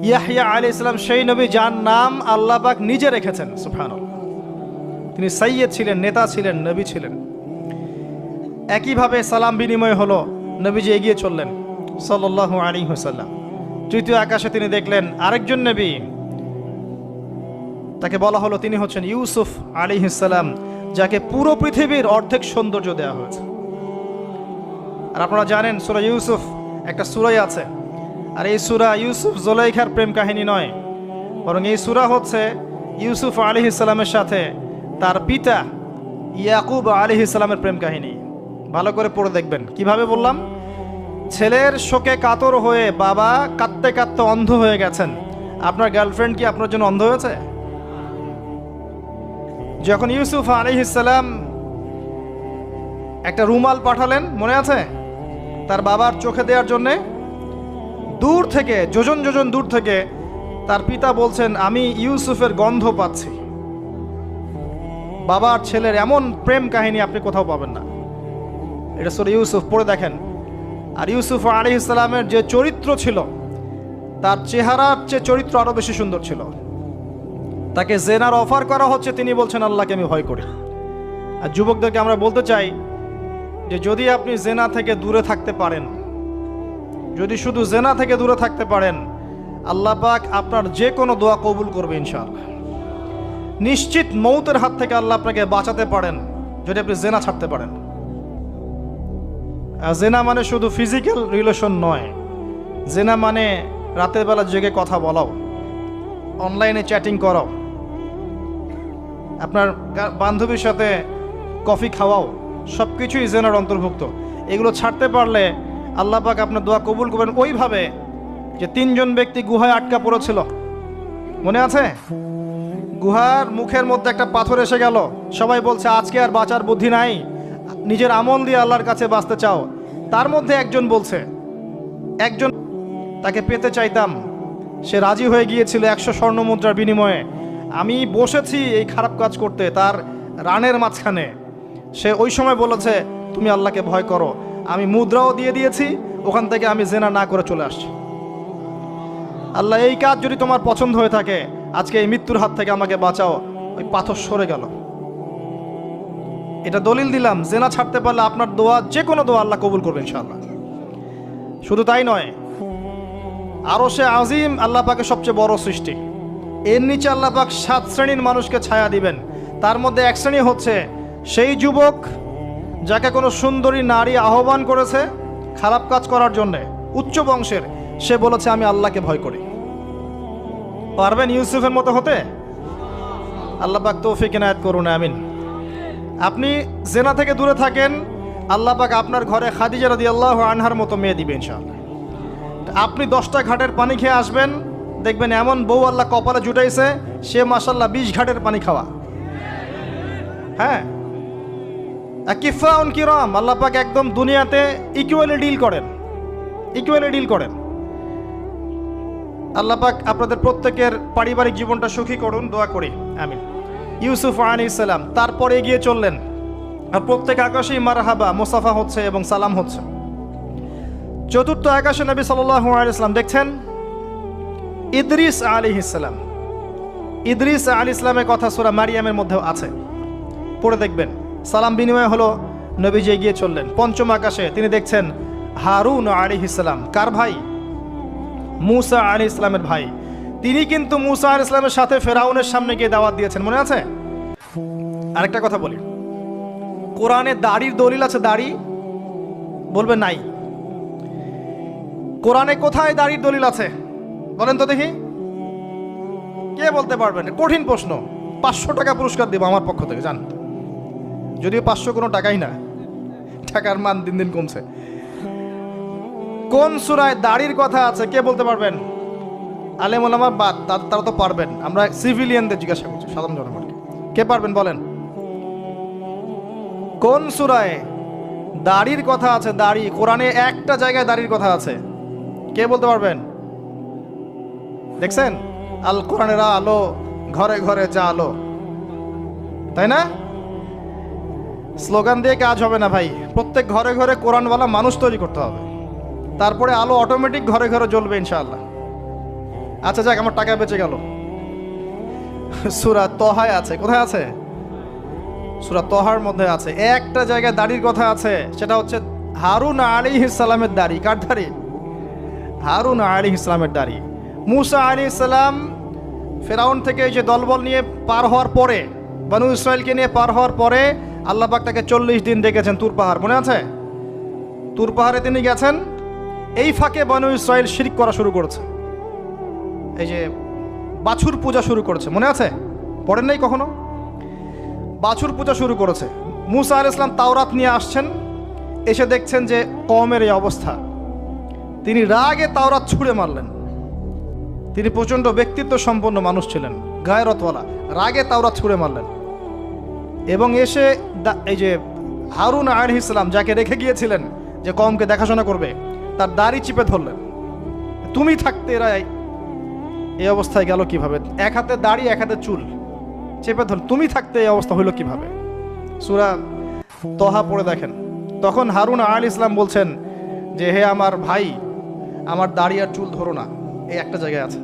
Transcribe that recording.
ইয়াহইয়া আলাইহিস সালাম সেই নবী যার নাম আল্লাহ পাক নিজে রেখেছেন, সুবহানাল্লাহ। তিনি সাইয়্যেদ ছিলেন, নেতা ছিলেন, নবী ছিলেন। একইভাবে সালাম বিনিময় হলো, নবীজি এগিয়ে চললেন সাল্লাল্লাহু আলাইহি ওয়াসাল্লাম। তৃতীয় আকাশে তিনি দেখলেন আরেকজন নবী, তাকে বলা হলো তিনি হচ্ছেন ইউসুফ আলাইহিস সালাম, যাকে পুরো পৃথিবীর অর্ধেক সৌন্দর্য দেওয়া হয়েছে। আর আপনারা জানেন সূরা ইউসুফ একটা সূরাই আছে, আর এই সূরা ইউসুফ জুলাইখার প্রেম কাহিনী নয়, বরং এই সূরা হচ্ছে ইউসুফ আলাইহিস সালামের সাথে তার পিতা ইয়াকুব আলাইহিস সালামের প্রেম কাহিনী। ভালো করে পড়ে দেখবেন। কিভাবে বললাম? ছেলের শোকে কাতর হয়ে বাবা কাঁদতে কাঁদতে অন্ধ হয়ে গেছেন। আপনার গার্লফ্রেন্ড কি আপনার জন্য অন্ধ হয়েছে? যখন ইউসুফ আলাইহিস সালাম একটা রুমাল পাঠালেন, মনে আছে, তার বাবার চোখে দেওয়ার জন্যে, দূর থেকে যোজন যোজন দূর থেকে তার পিতা বলছেন আমি ইউসুফের গন্ধ পাচ্ছি। বাবার ছেলের এমন প্রেম কাহিনী আপনি কোথাও পাবেন না। এটা সূরা ইউসুফ, পড়ে দেখেন। আর ইউসুফ আলাইহিস সালামের যে চরিত্র ছিল, তার চেহারার চেয়ে চরিত্র আরো বেশি সুন্দর ছিল। তাকে জেনার অফার করা হচ্ছে, তিনি বলছেন আল্লাহকে আমি ভয় করি। আর যুবকদেরকে আমরা বলতে চাই যে যদি আপনি জেনা থেকে দূরে থাকতে পারেন, যদি শুধু জেনা থেকে দূরে থাকতে পারেন, আল্লাহ পাক আপনার যে কোনো দোয়া কবুল করবে ইনশাআল্লাহ। নিশ্চিত মৌতের হাত থেকে আল্লাহ আপনাকে বাঁচাতে পারেন যদি আপনি জেনা ছাড়তে পারেন। জেনা মানে শুধু ফিজিক্যাল রিলেশন নয়, জেনা মানে রাতের বেলা জেগে কথা বলাও, অনলাইনে চ্যাটিং করাও, আপনার বান্ধবীর সাথে কফি খাওয়াও, সব কিছুই জেনার অন্তর্ভুক্ত। এগুলো ছাড়তে পারলে আল্লাহ পাক আপনার দোয়া কবুল করবেন। ওইভাবে যে তিনজন ব্যক্তি গুহায় আটকা পড়েছিল, মনে আছে? গুহার মুখের মধ্যে একটা পাথর এসে গেল, সবাই বলছে আজকে আর বাঁচার বুদ্ধি নাই, নিজের আমল দিয়ে আল্লাহর কাছে বাঁচতে চাও। তার মধ্যে একজন বলছে, একজন তাকে পেতে চাইতাম, সে রাজি হয়ে গিয়েছিল 100 স্বর্ণ মুদ্রার বিনিময়ে। আমি বসেছি এই খারাপ কাজ করতে তার রানের মাঝখানে, সে ওই সময় বলেছে তুমি আল্লাহকে ভয় করো। আমি মুদ্রাও দিয়ে দিয়েছি, ওখান থেকে আমি জেনা না করে চলে আসছি। আল্লাহ এই কাজ যদি তোমার পছন্দ হয়ে থাকে, আজকে এই মৃত্যুর হাত থেকে আমাকে বাঁচাও। ওই পাথর সরে গেল। এটা দলিল দিলাম, জেনা ছাড়তে পারলে আপনার দোয়া, যে কোনো দোয়া আল্লাহ কবুল করবে ইনশাআল্লাহ। শুধু তাই নয়, আরশে আজিম আল্লাহ পাকের সবচেয়ে বড় সৃষ্টি, এর নিচে আল্লাহ পাক 7 শ্রেণীর মানুষকে ছায়া দিবেন। তার মধ্যে এক শ্রেণী হচ্ছে সেই যুবক যাকে কোনো সুন্দরী নারী আহ্বান করেছে খারাপ কাজ করার জন্যে, উচ্চ বংশের, সে বলেছে আমি আল্লাহকে ভয় করি। পারবেন ইউসুফের মতো হতে? আল্লাহ পাক তৌফিক ইনায়াত করুন, আমিন। আপনি জেনা থেকে দূরে থাকেন, আল্লাহ পাক আপনার ঘরে খাদিজা রাদিয়াল্লাহু আনহার মতো মেয়ে দিবেন ইনশাআল্লাহ। আপনি 10টা ঘাটের পানি খেয়ে আসবেন, দেখবেন এমন বউ আল্লাহ কপালে জুটাইছে, সে মাশাআল্লাহ 20 ঘাটের পানি খাওয়া। হ্যাঁ, কিফাউন কিরাম, আল্লাহ পাক একদম দুনিয়াতে ইকুয়ালি ডিল করেন, ইকুয়ালি ডিল করেন। আল্লাহ পাক আপনাদের প্রত্যেকের পারিবারিক জীবনটা সুখী করুন, দোয়া করি, আমিন। ইউসুফ আলাইহিস সালাম তারপরে এগিয়ে চললেন, আর প্রত্যেক আকাশেই মারহাবা মুসাফা হচ্ছে এবং সালাম হচ্ছে। চতুর্থ আকাশে নবী সাল্লাল্লাহু আলাইহি সাল্লাম দেখছেন ইদ্রিস আলাইহিস সালাম। ইদ্রিস আলাইহিস সালামের কথা সূরা মারিয়ামের মধ্যেও আছে, পড়ে দেখবেন। সালাম বিনিময় হলো, নবীজি এগিয়ে চললেন। পঞ্চম আকাশে তিনি দেখছেন হারুন আলাইহিস সালাম। কার ভাই? মুসা আলাইহিস সালামের ভাই। তিনি কিন্তু মুসা আলাইহিস সালামের সাথে ফেরাউনের সামনে গিয়ে দাওয়াত দিয়েছেন, মনে আছে? আরেকটা কথা বলি, কোরআনে দাড়ির দলিল আছে? দাড়ি বলবে নাই। কোরআনে কোথায় দাড়ির দলিল আছে বলেন তো দেখি, কে বলতে পারবেন? কঠিন প্রশ্ন। 500 টাকা পুরস্কার দেব আমার পক্ষ থেকে, জান। যদিও 500 কোনো টাকাই না, টাকার মান দিন দিন কমছে। কোন সূরায় দাড়ির কথা আছে কে বলতে পারবেন? আলেম ওলামা বাদ, তারা তো পারবেন। আমরা সিভিলিয়ানদের জিজ্ঞাসা করছি, সাধারণ জনগণকে। কে পারবেন বলেন? কোন সূরায় দাড়ির কথা আছে? দাড়ি কোরআনে একটা জায়গায় দাড়ির কথা আছে, কে বলতে পারবেন? দেখছেন আল কোরআনের আলো ঘরে ঘরে যা আলো, তাই না? স্লোগান দিয়ে কাজ হবে না ভাই, প্রত্যেক ঘরে ঘরে কোরআনওয়ালা মানুষ তৈরি করতে হবে, তারপরে আলো অটোমেটিক ঘরে ঘরে জ্বলবে ইনশাআল্লাহ। আচ্ছা যাক, আমার টাকা বেঁচে গেল। সূরা তহায় আছে, কোথায় আছে? সূরা তহার মধ্যে আছে, একটা জায়গায় দাড়ির কথা আছে, সেটা হচ্ছে হারুন আলাইহিস সালামের দাড়ি। কার দাড়ি? হারুন আলাইহিস সালামের দাড়ি। মুসা আলাইহিস সালাম ফেরাউন থেকে এই যে দলবল নিয়ে পার হওয়ার পরে, বনু ইসরায়েলকে নিয়ে পার হওয়ার পরে আল্লাহ পাক তাকে 40 দিন ডেকেছেন তুর পাহাড়, মনে আছে? তুর পাহাড়ে তিনি গেছেন। এই ফাঁকে বনু ইসরায়েল শিরক করা শুরু করেছে, এই যে বাছুর পূজা শুরু করেছে, মনে আছে? পড়েন নাই কখনো? বাছুর পূজা শুরু করেছে। মুসা আলাইহিস সালাম তাওরাত নিয়ে আসছেন, এসে দেখছেন যে কওমের এই অবস্থা, তিনি রাগে তাওরাত ছুঁড়ে মারলেন। তিনি প্রচণ্ড ব্যক্তিত্ব সম্পন্ন মানুষ ছিলেন, গায়রতওয়ালা, রাগে তাওরাত ছুঁড়ে মারলেন এবং এসে এই যে হারুন আলাইহিস সালাম যাকে রেখে গিয়েছিলেন যে কওমকে দেখাশোনা করবে, তার দাড়ি চিপে ধরলেন। তুমি থাকতে এরা এই অবস্থায় গেল কিভাবে? এক হাতে দাড়ি, এক হাতে চুল চেপে ধরল, তুমি থাকতে এই অবস্থা হইল কিভাবে? সূরা তহা পড়ে দেখেন। তখন হারুন আলাইহিস সালাম বলছেন যে হে আমার ভাই, আমার দাড়ি আর চুল ধরো না, এই একটা জায়গায় আছে।